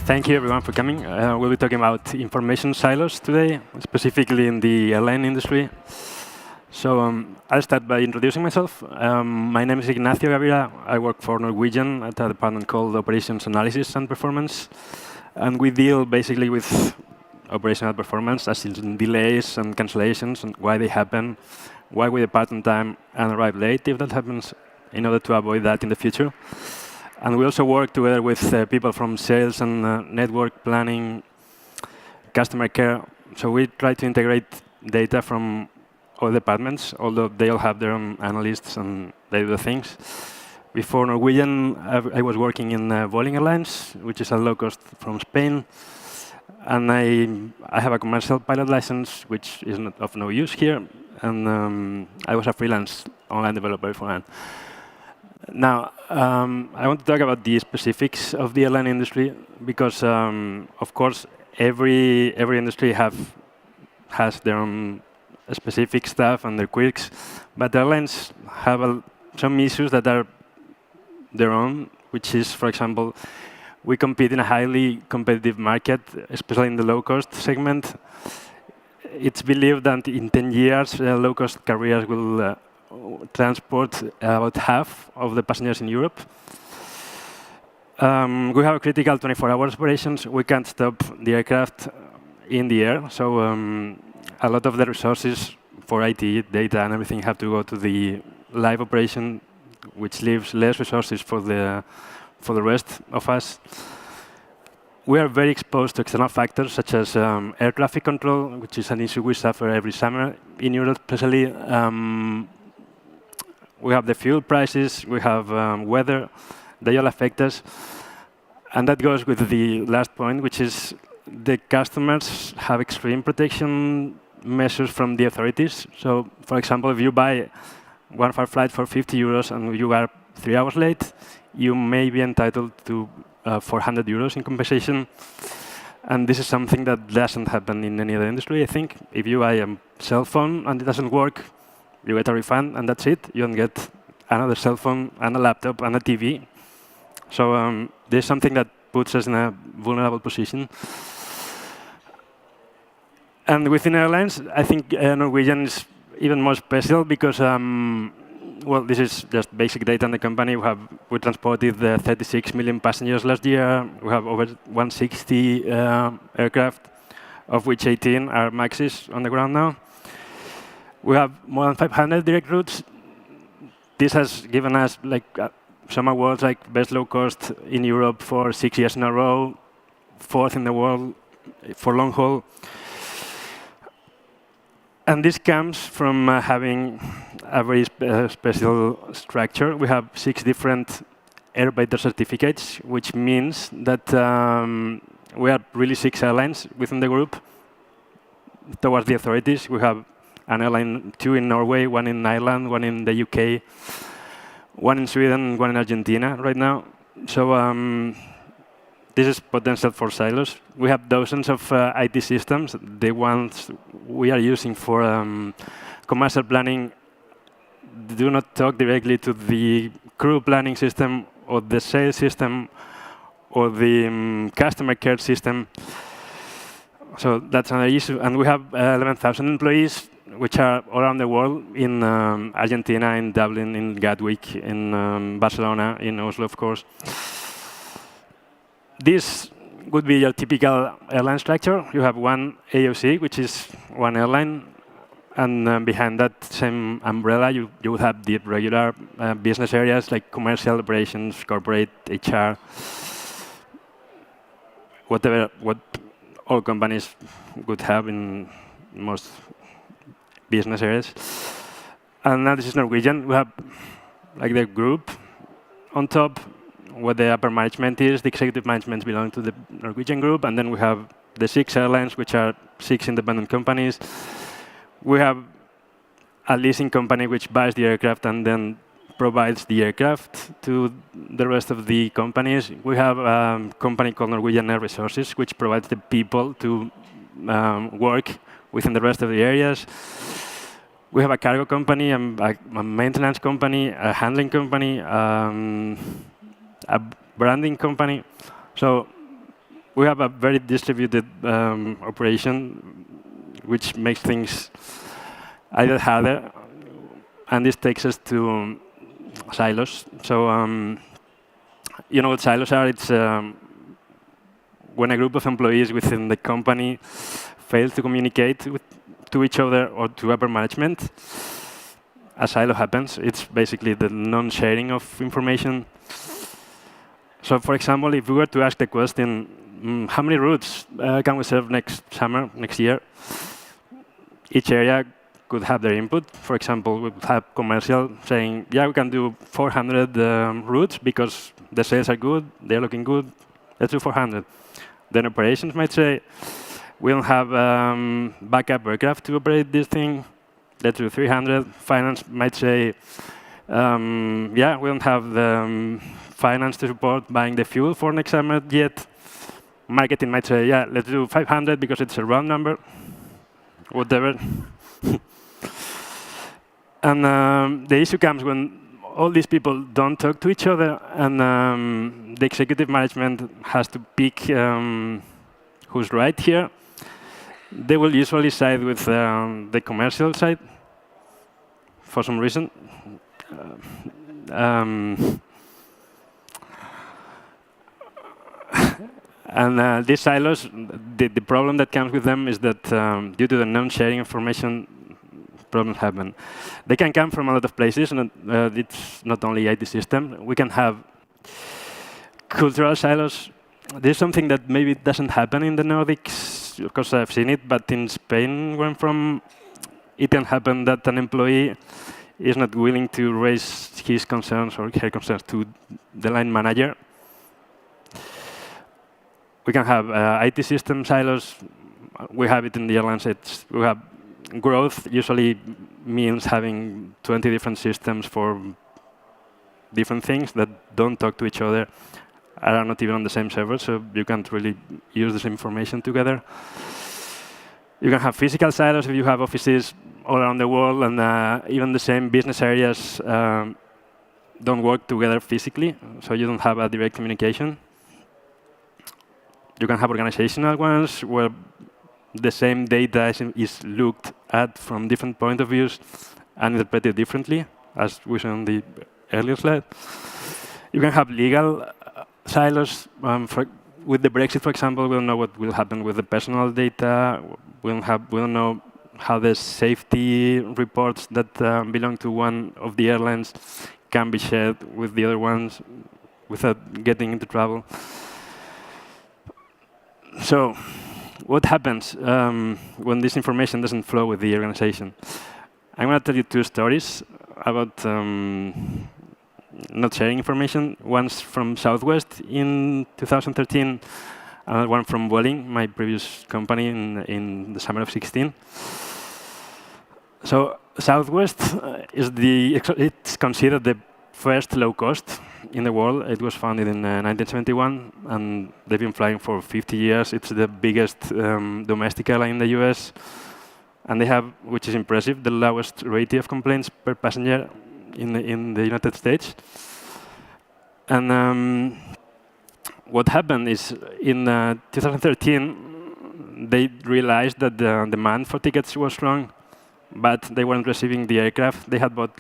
Thank you, everyone, for coming. We'll be talking about information silos today, specifically in the airline industry. So I'll start by introducing myself. My name is Ignacio Gavira. I work for Norwegian at a department called Operations Analysis and Performance. And we deal basically with operational performance, as in delays and cancellations, and why they happen, why we depart on time and arrive late if that happens, in order to avoid that in the future. And we also work together with people from sales and network planning, customer care. So we try to integrate data from all departments, although they all have their own analysts and they do the things. Before Norwegian, I was working in Airlines, which is a low cost from Spain. And I have a commercial pilot license, which is not of no use here. And I was a freelance online developer beforehand. Now, I want to talk about the specifics of the airline industry because, of course, every industry has their own specific stuff and their quirks, but airlines have some issues that are their own, which is, for example, we compete in a highly competitive market, especially in the low-cost segment. It's believed that in 10 years, low-cost carriers will transport about half of the passengers in Europe. We have critical 24-hour operations. We can't stop the aircraft in the air, so a lot of the resources for IT, data, and everything have to go to the live operation, which leaves less resources for the rest of us. We are very exposed to external factors such as air traffic control, which is an issue we suffer every summer in Europe, especially. We have the fuel prices, we have weather, they all affect us. And that goes with the last point, which is the customers have extreme protection measures from the authorities. So, for example, if you buy one of our flights for 50 euros and you are 3 hours late, you may be entitled to 400 euros in compensation. And this is something that doesn't happen in any other industry, I think. If you buy a cell phone and it doesn't work, you get a refund, and that's it. You don't get another cell phone and a laptop and a TV. So there's something that puts us in a vulnerable position. And within airlines, I think Norwegian is even more special because, well, this is just basic data on the company. We transported 36 million passengers last year. We have over 160 aircraft, of which 18 are Maxis on the ground now. We have more than 500 direct routes. This has given us some awards like Best Low Cost in Europe for 6 years in a row, 4th in the world for long haul. And this comes from having a very special structure. We have 6 different Airpayter certificates, which means that we are really 6 airlines within the group. Towards the authorities, we have an airline, 2 in Norway, 1 in Ireland, 1 in the UK, 1 in Sweden, 1 in Argentina right now. So this is potential for silos. We have dozens of IT systems. The ones we are using for commercial planning do not talk directly to the crew planning system or the sales system or the customer care system. So that's another issue. And we have 11,000 employees, which are all around the world, in Argentina, in Dublin, in Gatwick, in Barcelona, in Oslo, of course. This would be your typical airline structure. You have one AOC, which is one airline. And behind that same umbrella, you would have the regular business areas like commercial operations, corporate, HR, what all companies would have in most business areas. And now this is Norwegian. We have the group on top, where the upper management is. The executive management belong to the Norwegian group. And then we have the 6 airlines, which are 6 independent companies. We have a leasing company which buys the aircraft and then provides the aircraft to the rest of the companies. We have a company called Norwegian Air Resources, which provides the people to work within the rest of the areas. We have a cargo company, a maintenance company, a handling company, a branding company. So we have a very distributed operation, which makes things either harder, and this takes us to silos. So you know what silos are? It's when a group of employees within the company fail to communicate to each other or to upper management, a silo happens. It's basically the non-sharing of information. So for example, if we were to ask the question, how many routes can we serve next summer, next year? Each area could have their input. For example, we would have commercial saying, yeah, we can do 400 routes because the sales are good, they're looking good, let's do 400. Then operations might say, we don't have backup aircraft to operate this thing, let's do 300. Finance might say, yeah, we don't have the finance to support buying the fuel for next summer yet. Marketing might say, yeah, let's do 500 because it's a round number, whatever. And the issue comes when all these people don't talk to each other, and the executive management has to pick who's right here. They will usually side with the commercial side for some reason. And these silos, the problem that comes with them is that due to the non-sharing information, problems happen. They can come from a lot of places, and it's not only IT system. We can have cultural silos. There's something that maybe doesn't happen in the Nordics, because I've seen it, but in Spain, where I'm from, it can happen that an employee is not willing to raise his concerns or her concerns to the line manager. We can have IT system silos. We have it in the airlines. We have growth usually means having 20 different systems for different things that don't talk to each other, are not even on the same server, so you can't really use this information together. You can have physical silos if you have offices all around the world, and even the same business areas don't work together physically, so you don't have a direct communication. You can have organizational ones where the same data is looked at from different point of views and interpreted differently, as we saw on the earlier slide. You can have legal silos. With the Brexit, for example, we don't know what will happen with the personal data. We don't know how the safety reports that belong to one of the airlines can be shared with the other ones without getting into trouble. So what happens when this information doesn't flow with the organization? I'm going to tell you two stories about not sharing information. One's from Southwest in 2013, and one from Vueling, my previous company, in the summer of 16. So Southwest it's considered the first low cost in the world. It was founded in 1971, and they've been flying for 50 years. It's the biggest domestic airline in the US. And they have, which is impressive, the lowest rate of complaints per passenger in the United States. And what happened is, in 2013, they realized that the demand for tickets was strong, but they weren't receiving the aircraft they had bought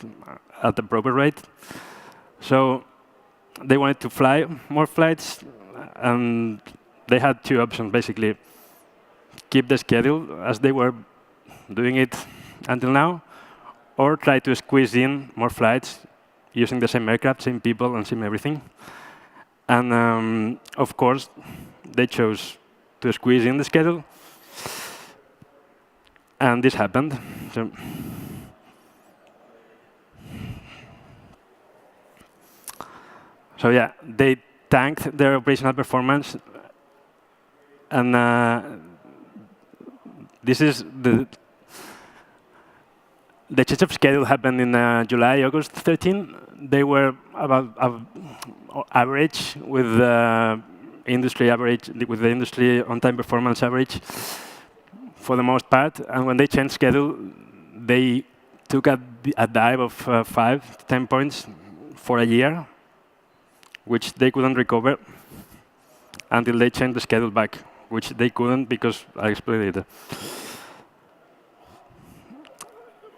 at the proper rate. So they wanted to fly more flights, and they had two options, basically. Keep the schedule as they were doing it until now, or try to squeeze in more flights using the same aircraft, same people, and same everything. And of course, they chose to squeeze in the schedule. And this happened. So yeah, they tanked their operational performance. And this is the change of schedule happened in July, August 13. They were about average with the industry average, with the industry on-time performance average for the most part. And when they changed schedule, they took a dive of 5 to 10 points for a year, which they couldn't recover. until they changed the schedule back, which they couldn't because I explained it later.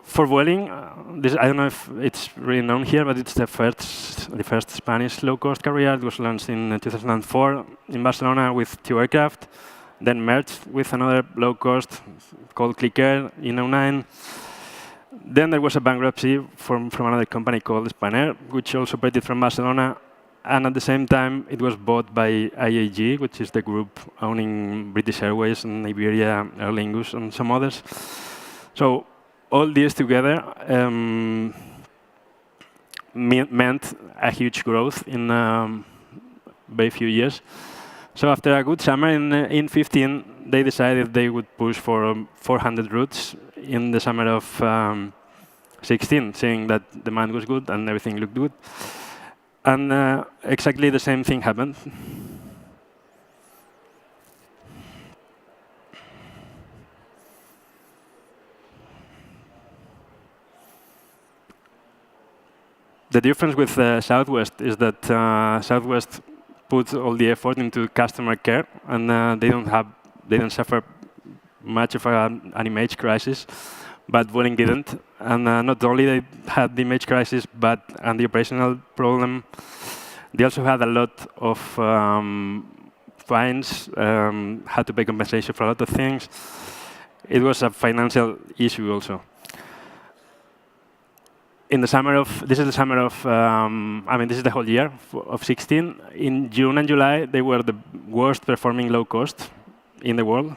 For Vueling, I don't know if it's really known here, but it's the first Spanish low-cost carrier. It was launched in 2004 in Barcelona with 2 aircraft, then merged with another low-cost called Clicker in 2009. Then there was a bankruptcy from another company called Spanair, which also operated from Barcelona. And at the same time, it was bought by IAG, which is the group owning British Airways and Iberia, Aer Lingus, and some others. So all these together meant a huge growth in very few years. So after a good summer in 15, they decided they would push for 400 routes in the summer of 16, saying that demand was good and everything looked good. And exactly the same thing happened. The difference with Southwest is that Southwest puts all the effort into customer care, and they don't suffer much of an image crisis, but Vueling didn't. And not only they had the image crisis, and the operational problem, they also had a lot of fines, had to pay compensation for a lot of things. It was a financial issue also. In the summer of, this is the summer of, this is the whole year of 16. In June and July, they were the worst performing low cost in the world,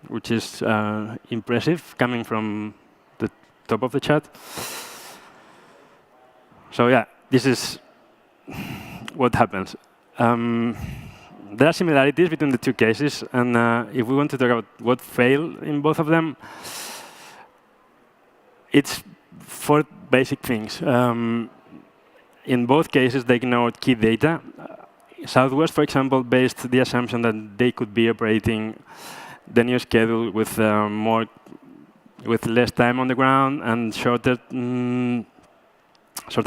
which is impressive coming from the top of the chart. So yeah, this is what happens. There are similarities between the two cases, and if we want to talk about what failed in both of them, it's 4 basic things. In both cases, they ignored key data. Southwest, for example, based the assumption that they could be operating the new schedule with less time on the ground and shorter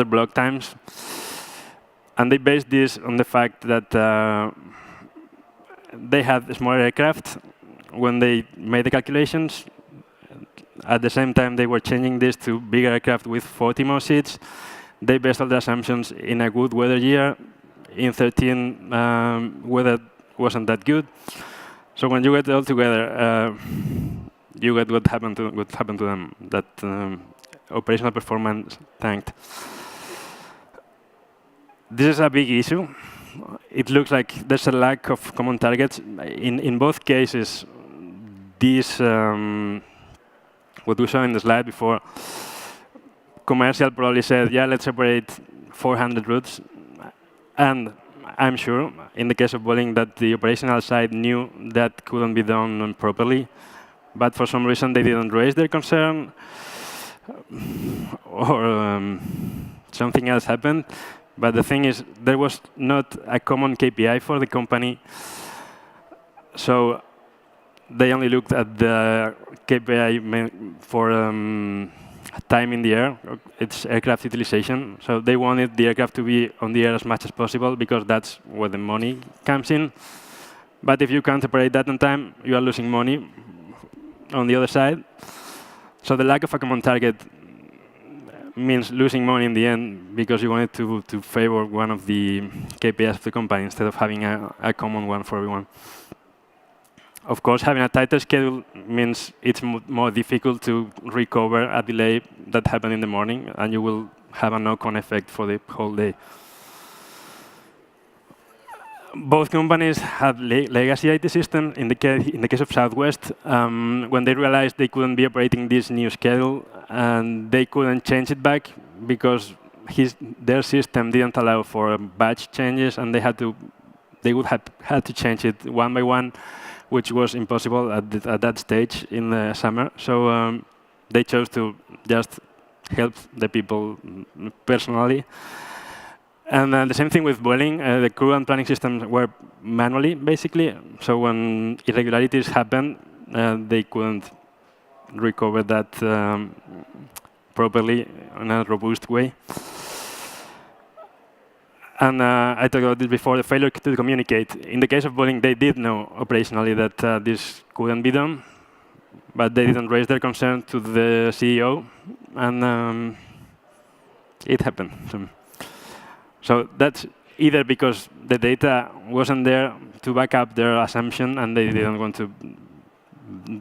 block times. And they based this on the fact that they had smaller aircraft when they made the calculations. At the same time, they were changing this to bigger aircraft with 40 more seats. They based all the assumptions in a good weather year. In 13, weather wasn't that good. So when you get it all together, you get what happened to them. That operational performance tanked. This is a big issue. It looks like there's a lack of common targets. In both cases, these what we saw in the slide before, commercial probably said, yeah, let's operate 400 routes. And I'm sure, in the case of Vueling, that the operational side knew that couldn't be done properly. But for some reason, they didn't raise their concern, or something else happened. But the thing is, there was not a common KPI for the company. So they only looked at the KPI for time in the air. It's aircraft utilization. So they wanted the aircraft to be on the air as much as possible because that's where the money comes in. But if you can't operate that on time, you are losing money on the other side. So the lack of a common target means losing money in the end because you wanted to favor one of the KPIs of the company instead of having a common one for everyone. Of course, having a tighter schedule means it's more difficult to recover a delay that happened in the morning, and you will have a knock-on effect for the whole day. Both companies had legacy IT systems. In the case of Southwest, when they realized they couldn't be operating this new schedule, and they couldn't change it back because their system didn't allow for batch changes, and they would have had to change it one by one, which was impossible at that stage in the summer. So they chose to just help the people personally. And the same thing with Vueling. The crew and planning systems were manually, basically. So when irregularities happened, they couldn't recover that properly in a robust way. And I talked about this before, the failure to communicate. In the case of Boeing, they did know operationally that this couldn't be done, but they didn't raise their concern to the CEO, and it happened. So that's either because the data wasn't there to back up their assumption, and they didn't want to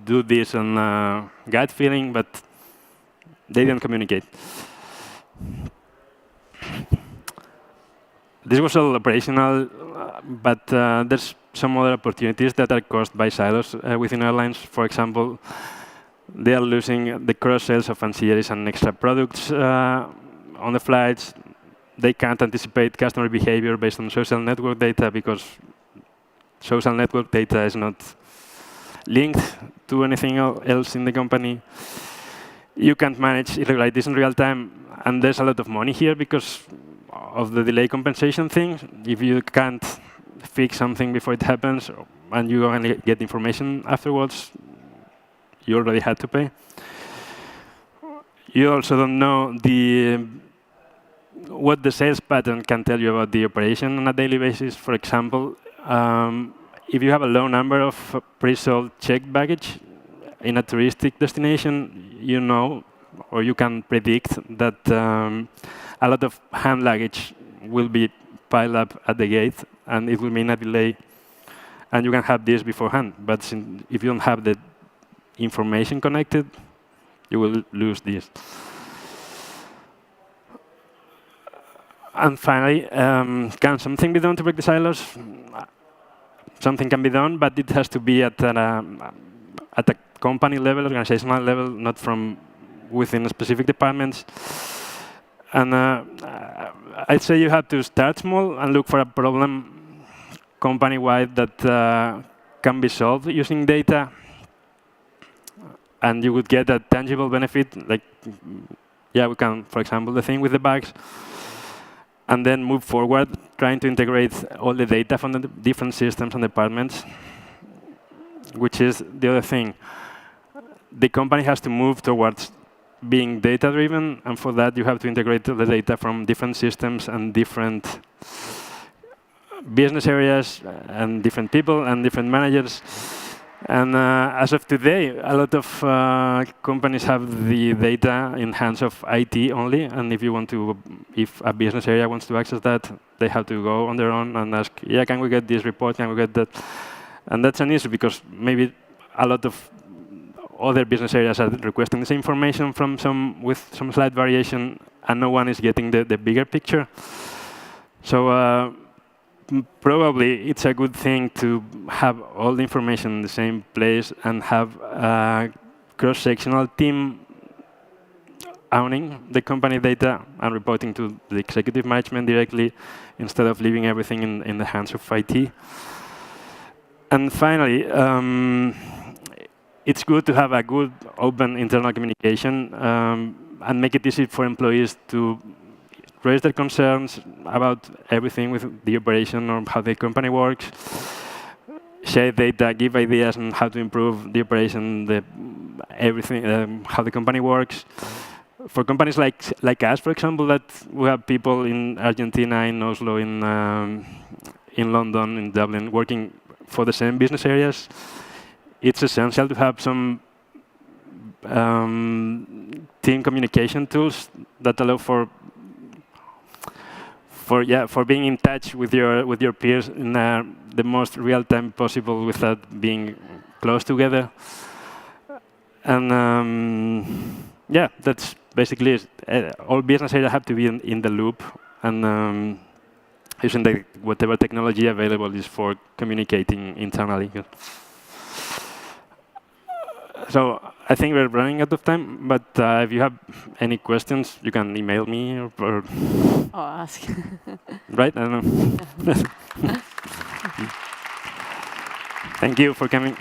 do this on gut feeling, but they didn't communicate. This was all operational, but there's some other opportunities that are caused by silos within airlines. For example, they are losing the cross-sales of ancillaries and extra products on the flights. They can't anticipate customer behavior based on social network data because social network data is not linked to anything else in the company. You can't manage irregularities in real time, and there's a lot of money here because of the delay compensation thing. If you can't fix something before it happens, and you only get information afterwards, you already had to pay. You also don't know what the sales pattern can tell you about the operation on a daily basis. For example, if you have a low number of pre-sold checked baggage in a touristic destination, you know, or you can predict that a lot of hand luggage will be piled up at the gate, and it will mean a delay. And you can have this beforehand. But if you don't have the information connected, you will lose this. And finally, can something be done to break the silos? Something can be done, but it has to be at a company level, organizational level, not from within specific departments. And I'd say you have to start small and look for a problem company-wide that can be solved using data. And you would get a tangible benefit, like, yeah, we can, for example, the thing with the bags. And then move forward, trying to integrate all the data from the different systems and departments, which is the other thing. The company has to move towards being data-driven, and for that, you have to integrate the data from different systems and different business areas and different people and different managers. And as of today, a lot of companies have the data in hands of IT only. And if a business area wants to access that, they have to go on their own and ask, yeah, can we get this report? Can we get that? And that's an issue because maybe a lot of other business areas are requesting the same information from with some slight variation, and no one is getting the bigger picture. So probably it's a good thing to have all the information in the same place and have a cross-sectional team owning the company data and reporting to the executive management directly instead of leaving everything in the hands of IT. And finally, it's good to have a good open internal communication and make it easy for employees to raise their concerns about everything with the operation or how the company works, share data, give ideas on how to improve the operation, everything, how the company works. For companies like us, for example, that we have people in Argentina, in Oslo, in London, in Dublin, working for the same business areas, it's essential to have some team communication tools that allow for being in touch with your peers in the most real time possible without being close together. And yeah, that's basically it. All business areas have to be in the loop, and using whatever technology available is for communicating internally. So I think we're running out of time, but if you have any questions, you can email me or ask. Right? I don't know. Thank you for coming.